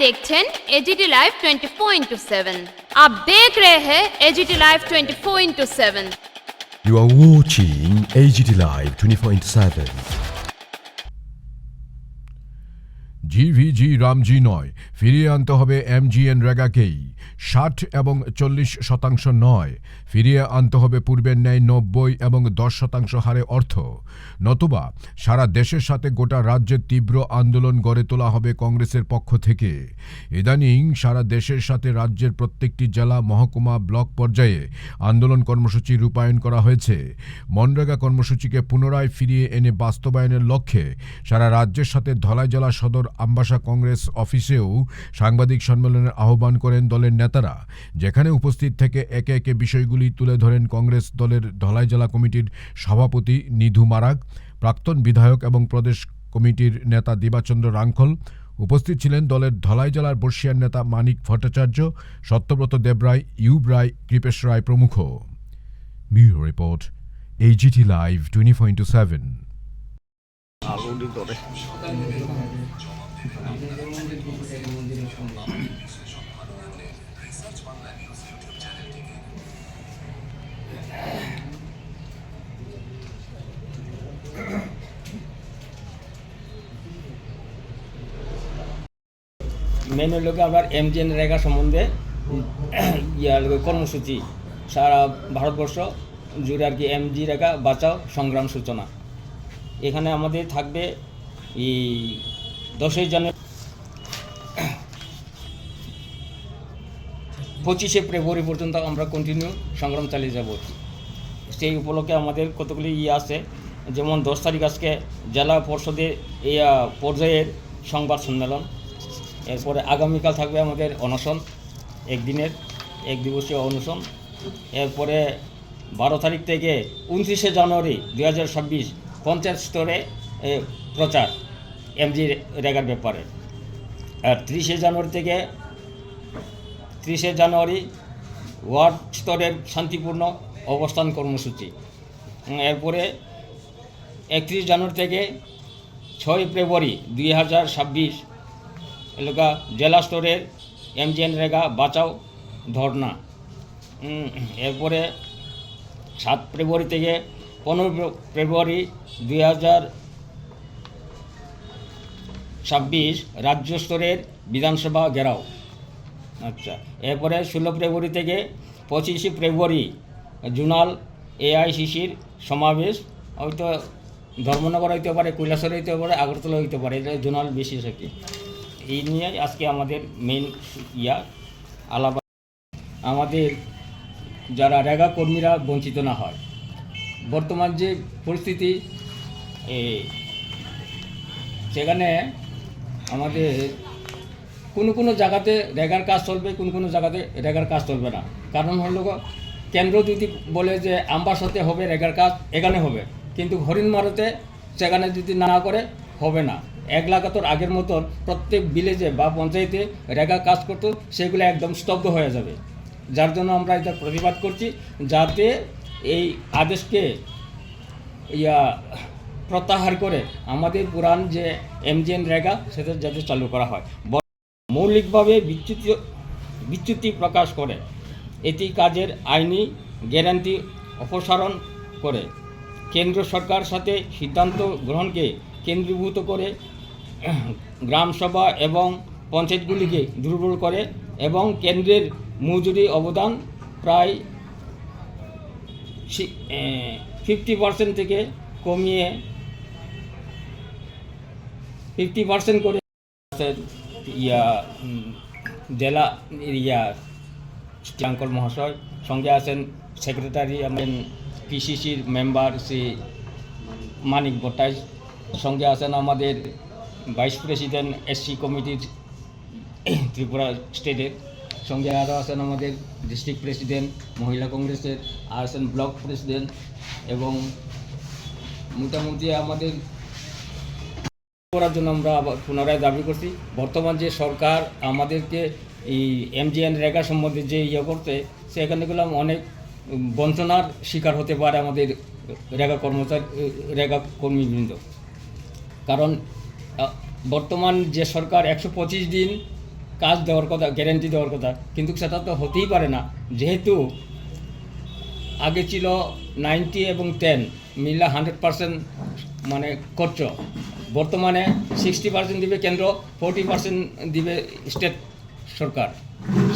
देखছেন AGT live 24/7। आप देख रहे हैं AGT live 24/7। You are watching AGT Live 24/7. জিভিজি রামজি নয়, ফিরিয়ে আনতে হবে MGNরেগাকেই। 60 এবং 40% নয়, ফিরিয়ে আনতে হবে পূর্বের ন্যায় 90 এবং 10% হারে অর্থ, নতুবা সারা দেশের সাথে গোটা রাজ্যের তীব্র আন্দোলন গড়ে তোলা হবে কংগ্রেসের পক্ষ থেকে। ইদানিং সারা দেশের সাথে রাজ্যের প্রত্যেকটি জেলা, মহকুমা, ব্লক পর্যায়ে আন্দোলন কর্মসূচি রূপায়ণ করা হয়েছে। মনরেগা কর্মসূচিকে পুনরায় ফিরিয়ে এনে বাস্তবায়নের লক্ষ্যে সারা রাজ্যের সাথে ধলাই জেলা সদর আমবাসা কংগ্রেস অফিসেও সাংবাদিক সম্মেলনের আহ্বান করেন দলের নেতারা, যেখানে উপস্থিত থেকে একে একে বিষয়গুলি তুলে ধরেন কংগ্রেস দলের ধলাই জেলা কমিটির সভাপতি নিধু মারাক, প্রাক্তন বিধায়ক এবং প্রদেশ কমিটির নেতা দিবাচন্দ্র রাংখল। উপস্থিত ছিলেন দলের ধলাই জেলার বর্ষিয়ান নেতা মানিক ভট্টাচার্য, সত্যব্রত দেবরায়, ইউব রায়, কৃপেশ রায় প্রমুখ। Bureau report, AGT live 24/7। Main হলো আমার MGNরেগা সম্বন্ধে কর্মসূচি সারা ভারতবর্ষ জুড়ে আর কি। MGNরেগা বাঁচাও সংগ্রাম সূচনা। এখানে আমাদের থাকবে এই 10 জানুয়ারি 25শে ফেব্রুয়ারি পর্যন্ত আমরা কন্টিনিউ সংগ্রাম চালিয়ে যাব। সেই উপলক্ষে আমাদের কতগুলি আছে, যেমন 10 তারিখ আজকে জেলা পরিষদের এই পর্যায়ের সংবাদ সম্মেলন। এরপরে আগামীকাল থাকবে আমাদের অনশন, এক দিবসীয় অনশন। এরপরে 12 তারিখ থেকে 29শে জানুয়ারি 2026 পঞ্চায়েত স্তরে প্রচার MGNরেগার ব্যাপারে। আর 30শে জানুয়ারি ওয়ার্ড স্তরের শান্তিপূর্ণ অবস্থান কর্মসূচি। এরপরে 31 জানুয়ারি থেকে 6 ফেব্রুয়ারি 2026 এলাকা জেলা স্তরের MGNরেগা বাঁচাও ধর্না। এরপরে 7 ফেব্রুয়ারি থেকে 15 ফেব্রুয়ারি 2026 রাজ্য স্তরের বিধানসভা ঘেরাও। আচ্ছা, এরপরে 16 ফেব্রুয়ারি থেকে 25 ফেব্রুয়ারি জোনাল AICCর সমাবেশ। হয়তো ধর্মনগর হইতে পারে, কৈলাসর হইতে পারে, আগরতলা হইতে পারে, এটা জোনাল বেশি থাকে। এই নিয়ে আজকে আমাদের মেন আলাপ। আমাদের যারা রেগা কর্মীরা বঞ্চিত না হয়, বর্তমান যে পরিস্থিতি সেখানে আমাদের কোনো জায়গাতে রেগার কাজ চলবে, কোনো জায়গাতে রেগার কাজ চলবে না। কারণ হলো কেন্দ্র যদি বলে যে আমবাসাতে হবে রেগার কাজ, এখানে হবে, কিন্তু হরিণমারতে সেখানে যদি না করে হবে না। 1 লাগাতার আগের মতন প্রত্যেক ভিলেজে বা পঞ্চায়েতে রেগা কাজ করতো, সেগুলো একদম স্তব্ধ হয়ে যাবে। যার জন্য আমরা এটা প্রতিবাদ করছি, যাতে এই আদেশকে প্রত্যাহার করে আমাদের পুরান যে MGNরেগা সেটা যাতে চালু করা হয়। মৌলিকভাবে বিচ্যুতি প্রকাশ করে এটি কাজের আইনি গ্যারান্টি অপসারণ করে কেন্দ্র সরকার সাথে সিদ্ধান্ত গ্রহণকে কেন্দ্রীভূত করে গ্রামসভা এবং পঞ্চায়েতগুলিকে দুর্বল করে এবং কেন্দ্রের মজুরি অবদান প্রায় 50% থেকে কমিয়ে 50% করে। জেলা চাঙ্কল মহাশয় সঙ্গে আছেন, সেক্রেটারি আমাদের PCCর মেম্বার শ্রী মানিক ভট্টাচার্য, সঙ্গে আছেন আমাদের ভাইস প্রেসিডেন্ট SC কমিটির ত্রিপুরা স্টেটের, সঙ্গে আরও আছেন আমাদের ডিস্ট্রিক্ট প্রেসিডেন্ট মহিলা কংগ্রেসের, আর আছেন ব্লক প্রেসিডেন্ট। এবং মোটামুটি আমাদের করার জন্য আমরা আবার পুনরায় দাবি করছি, বর্তমান যে সরকার আমাদেরকে এই MGNরেগা সম্বন্ধে যে করতে, সেখানেগুলো অনেক বঞ্চনার শিকার হতে পারে আমাদের রেগা কর্মীবৃন্দ। কারণ বর্তমান যে সরকার 125 দিন কাজ দেওয়ার কথা, গ্যারেন্টি দেওয়ার কথা, কিন্তু সেটা তো হতেই পারে না। যেহেতু আগে ছিল 90 এবং 10 মিলে 100% মানে খরচ, বর্তমানে 60% দিবে কেন্দ্র, 40% দিবে স্টেট সরকার।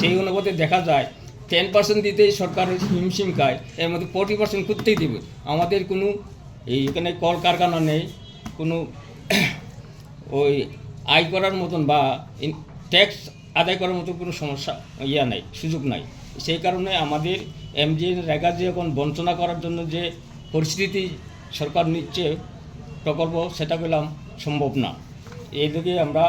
সেই অনুপাতে দেখা যায় 10% দিতেই সরকারের হিমশিম খায়, এর মধ্যে 40% করতেই দিবে। আমাদের কোনো এইখানে কল কারখানা নেই, কোনো ওই আয় করার মতন বা ট্যাক্স আদায় করার মতো কোনো সমস্যা নেই, সুযোগ নাই। সেই কারণে আমাদের এমজিএন রেগা যে এখন বঞ্চনা করার জন্য যে পরিস্থিতি সরকার নিচ্ছে প্রকল্প, সেটা পেলাম সম্ভব না। এই দিকে আমরা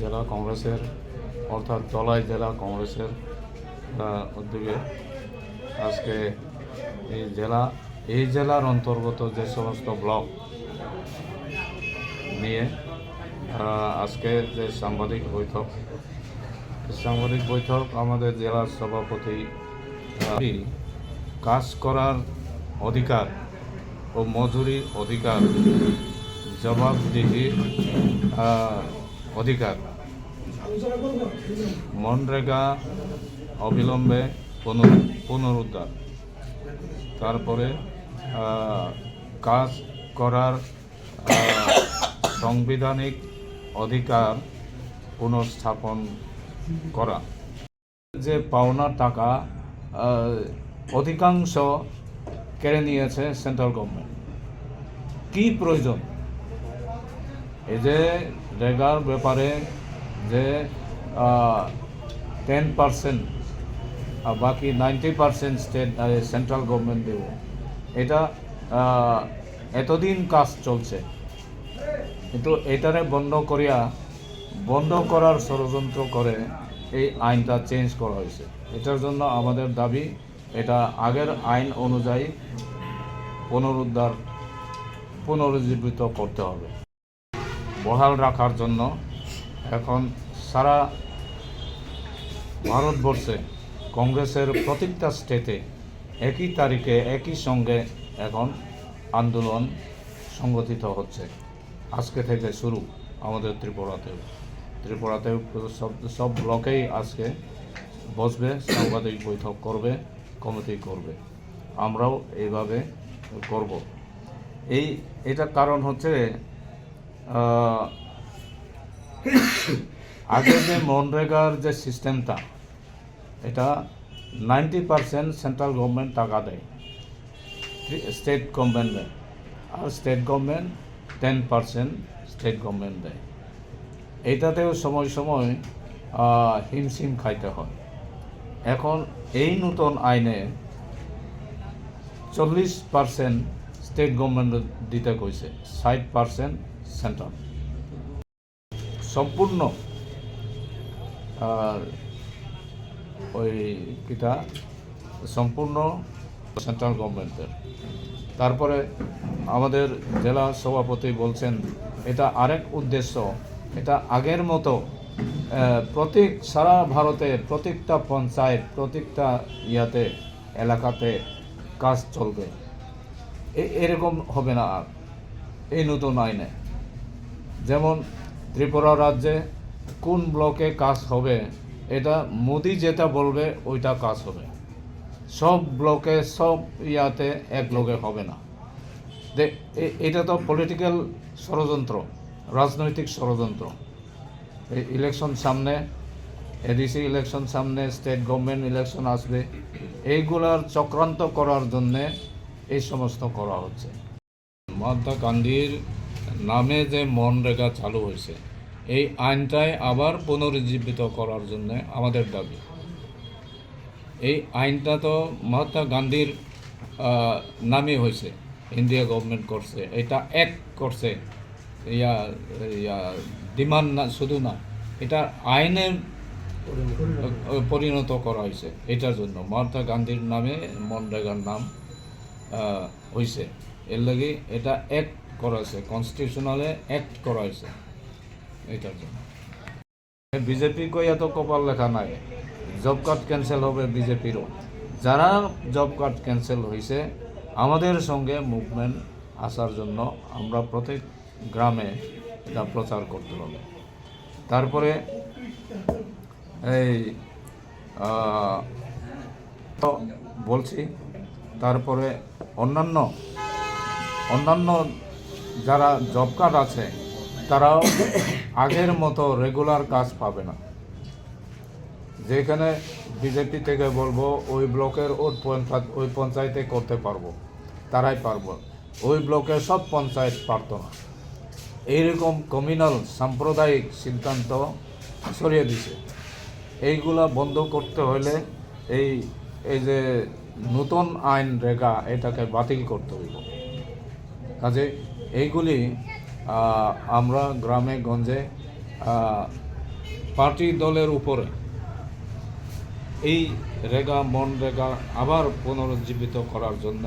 জেলা কংগ্রেসের অর্থাৎ ধলাই জেলা কংগ্রেসের উদ্যোগে আজকে এই জেলার অন্তর্গত যে সমস্ত ব্লক নিয়ে আজকে যে সাংবাদিক বৈঠক আমাদের জেলার সভাপতি কাজ করার অধিকার ও মজুরির অধিকার, জবাবদিহির অধিকার, মনরেগা অবিলম্বে পুনরুদ্ধার, তারপরে কাজ করার সাংবিধানিক অধিকার পুনঃস্থাপন করা, যে পাওনা টাকা অধিকাংশ কেড়ে নিয়েছে সেন্ট্রাল গভর্নমেন্ট। কি প্রয়োজন এই যে রেগার ব্যাপারে যে 10% বাকি 90% স্টেট সেন্ট্রাল গভর্নমেন্ট দেব, এটা এতদিন কাজ চলছে, কিন্তু এটারে বন্ধ করার ষড়যন্ত্র করে এই আইনটা চেঞ্জ করা হয়েছে। এটার জন্য আমাদের দাবি, এটা আগের আইন অনুযায়ী পুনরুজ্জীবিত করতে হবে। বহাল রাখার জন্য এখন সারা ভারতবর্ষে কংগ্রেসের প্রত্যেকটা স্টেটে একই তারিখে একই সঙ্গে এখন আন্দোলন সংগঠিত হচ্ছে। আজকে থেকে শুরু আমাদের ত্রিপুরাতেও সব ব্লকেই আজকে বসবে, সাংবাদিক বৈঠক করবে, কমিটি করবে। আমরাও এইভাবে করব। এটার কারণ হচ্ছে আগে যে মনরেগার যে সিস্টেমটা, এটা 90% সেন্ট্রাল গভর্নমেন্ট টাকা দেয়, স্টেট গভর্নমেন্ট দেয়, আর স্টেট গভর্নমেন্ট 10% স্টেট গভর্নমেন্ট দেয়। এইটাতেও সময় সময় হিমশিম খাইতে হয়। এখন এই নতুন আইনে 40% স্টেট গভর্নমেন্ট দিতে কইছে, 60% সেন্ট্রাল। সম্পূর্ণ সম্পূর্ণ সেন্ট্রাল গভর্নমেন্টের। তারপরে আমাদের জেলা সভাপতি বলছেন এটা আরেক উদ্দেশ্য, এটা আগের মতো সারা ভারতে প্রত্যেকটা পঞ্চায়েত, প্রত্যেকটা এলাকাতে কাজ চলবে, এরকম হবে না আর এই নতুন আইনে। যেমন ত্রিপুরা রাজ্যে কোন ব্লকে কাজ হবে, এটা মোদি যেটা বলবে ওইটা কাজ হবে। সব ব্লকে সব এক লগে হবে না। এটা তো পলিটিক্যাল ষড়যন্ত্র, রাজনৈতিক ষড়যন্ত্র। ইলেকশন সামনে, এডিসি ইলেকশন সামনে, স্টেট গভর্নমেন্ট ইলেকশন আসবে, এইগুলার চক্রান্ত করার জন্যে এই সমস্ত করা হচ্ছে। মহাত্মা গান্ধীর নামে যে মনরেগা চালু হয়েছে, এই আইনটাই আবার পুনরুজ্জীবিত করার জন্য আমাদের দাবি। এই আইনটা তো মহাত্মা গান্ধীর নামে হয়েছে, ইন্ডিয়া গভর্নমেন্ট করছে, এটা করছে, ডিমান্ড না, শুধু না, এটা আইনে পরিণত করা হয়েছে। এটার জন্য মহাত্মা গান্ধীর নামে মনরেগার নাম হয়েছে, এর লাগে এটা করা হয়েছে, কনস্টিটিউশনালে অ্যাক্ট করা হয়েছে এটার জন্য। বিজেপি কই এত কপাল লেখা নাই, জব কার্ড ক্যান্সেল হবে বিজেপিরও। যারা জব কার্ড ক্যান্সেল হয়েছে আমাদের সঙ্গে মুভমেন্ট আসার জন্য আমরা প্রত্যেক গ্রামে এটা প্রচার করতে হবে। তারপরে এই তো বলছি, তারপরে অন্যান্য যারা জব কার্ড আছে তারাও আগের মতো রেগুলার কাজ পাবে না। যেখানে বিজেপি থেকে বলবো ওই ব্লকের ওই পঞ্চায়েতে করতে পারবো, তারাই পারবো, ওই ব্লকের সব পঞ্চায়েত পারতো না। এইরকম কমিউনাল সাম্প্রদায়িক সিদ্ধান্ত সরিয়ে দিছে। এইগুলা বন্ধ করতে হলে এই যে নতুন আইন রেগা এটাকে বাতিল করতে হইব। কাজে এইগুলি আমরা গ্রামে গঞ্জে পার্টি দলের উপরে এই রেগা মনরেগা আবার পুনরুজ্জীবিত করার জন্য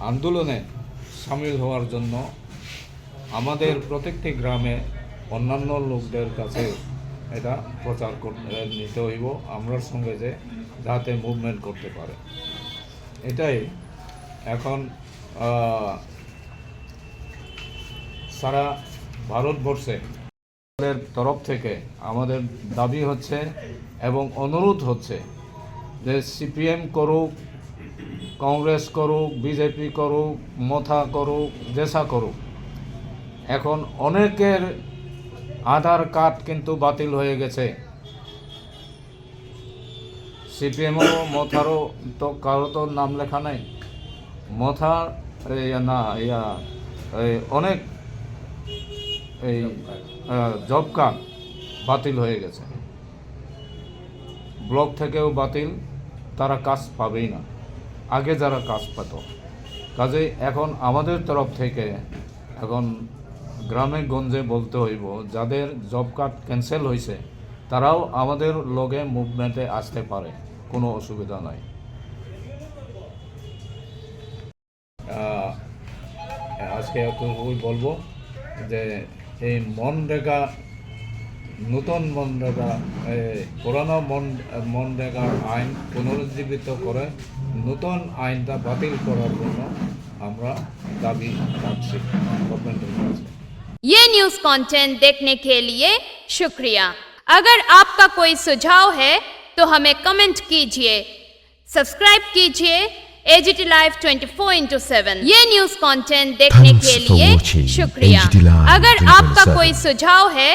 আন্দোলনে সামিল হওয়ার জন্য আমাদের প্রত্যেকটি গ্রামে অন্যান্য লোকদের কাছে এটা প্রচার নিতে হইব আমরার সঙ্গে, যে যাতে মুভমেন্ট করতে পারে। এটাই এখন সারা ভারতবর্ষে তরফ থেকে আমাদের দাবি হচ্ছে এবং অনুরোধ হচ্ছে যে সিপিএম করুক, কংগ্রেস করুক, বিজেপি করুক, মথা করুক, জেসা করুক, এখন অনেকের আধার কার্ড কিন্তু বাতিল হয়ে গেছে। সিপিএমও মথারও তো কারো তো নাম লেখা নাই। মথা অনেক এই জব কার্ড বাতিল হয়ে গেছে, ব্লক থেকেও বাতিল, তারা কাজ পাবেই না আগে যারা কাজ পেত। কাজেই এখন আমাদের তরফ থেকে এখন গ্রামে গঞ্জে বলতে হইব যাদের জব কার্ড ক্যান্সেল হয়েছে তারাও আমাদের লগে মুভমেন্টে আসতে পারে, কোনো অসুবিধা নাই। আজকে এতটুকুই বলবো যে এই মনরেগা, নতুন মনরেগা, পুরানো মনরেগা আইন পুনরুজ্জীবিত করে নতুন আইনটা বাতিল করার জন্য আমরা দাবি রাখছি গভর্নমেন্টের কাছে। ये न्यूज कंटेंट देखने के लिए शुक्रिया। अगर आपका कोई सुझाव है तो हमें कमेंट कीजिए, सब्सक्राइब कीजिए AGT Live 24/7। ये न्यूज कंटेंट देखने Thanks के for लिए watching शुक्रिया। AGT Live अगर आपका 24/7। कोई सुझाव है